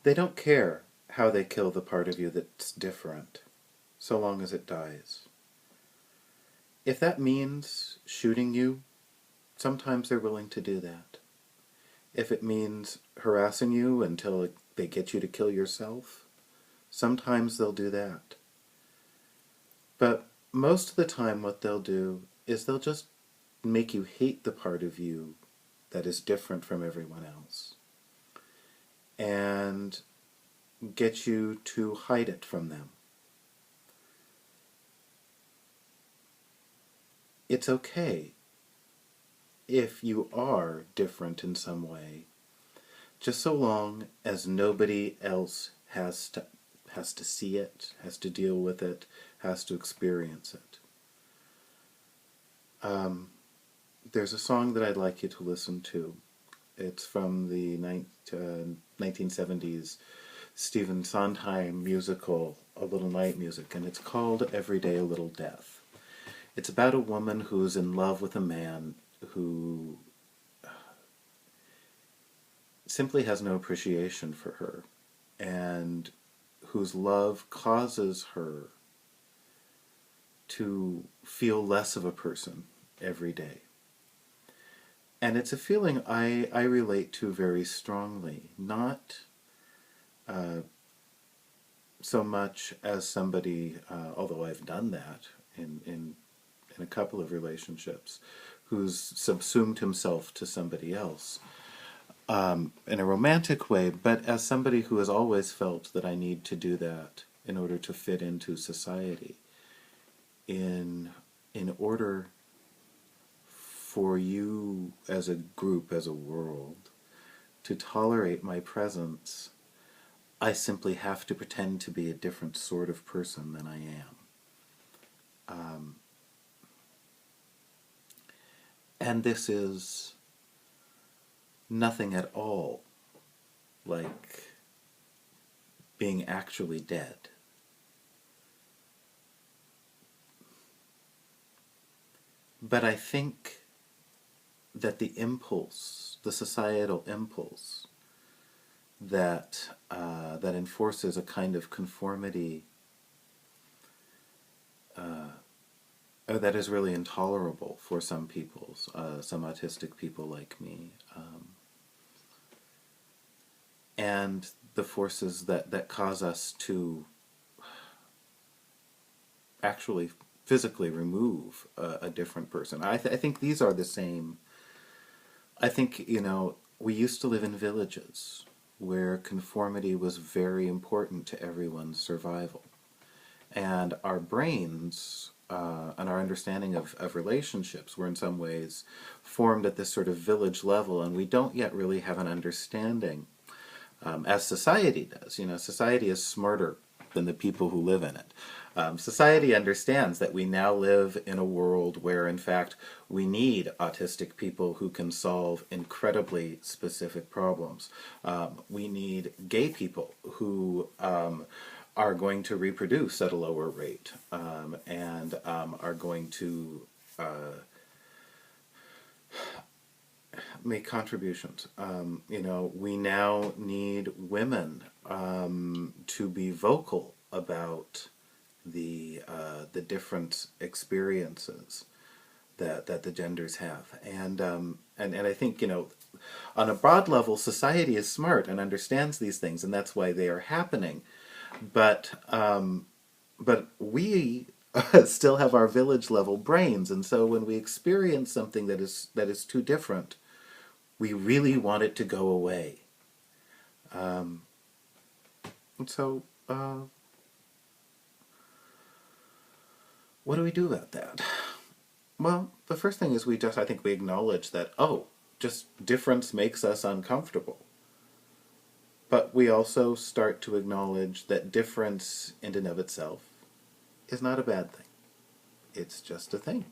They don't care how they kill the part of you that's different, so long as it dies. If that means shooting you, sometimes they're willing to do that. If it means harassing you until they get you to kill yourself, sometimes they'll do that. But most of the time what they'll do is they'll just make you hate the part of you that is different from everyone else and get you to hide it from them. It's okay if you are different in some way, just so long as nobody else has to see it, has to deal with it, has to experience it. There's a song that I'd like you to listen to. It's from the 1970s Stephen Sondheim musical, A Little Night Music, and it's called Every Day a Little Death. It's about a woman who's in love with a man who simply has no appreciation for her, and whose love causes her to feel less of a person every day. And it's a feeling I relate to very strongly, not so much as somebody, although I've done that in a couple of relationships, who's subsumed himself to somebody else in a romantic way, but as somebody who has always felt that I need to do that in order to fit into society, in order for you as a group, as a world, to tolerate my presence, I simply have to pretend to be a different sort of person than I am. And this is nothing at all like being actually dead. But I think that the impulse, the societal impulse that that enforces a kind of conformity that is really intolerable for some people, some autistic people like me, and the forces that cause us to actually physically remove a different person. I think these are the same. I think, we used to live in villages where conformity was very important to everyone's survival. And our brains and our understanding of relationships were in some ways formed at this sort of village level, and we don't yet really have an understanding, as society does. Society is smarter than the people who live in it. Society understands that we now live in a world where, in fact, we need autistic people who can solve incredibly specific problems. We need gay people who are going to reproduce at a lower rate and are going to make contributions. We now need women to be vocal about the different experiences that the genders have, and I think, on a broad level, society is smart and understands these things, and that's why they are happening. But we still have our village level brains, and so when we experience something that is too different, we really want it to go away. And so, what do we do about that? Well, the first thing is I think we acknowledge that, just difference makes us uncomfortable. But we also start to acknowledge that difference in and of itself is not a bad thing. It's just a thing.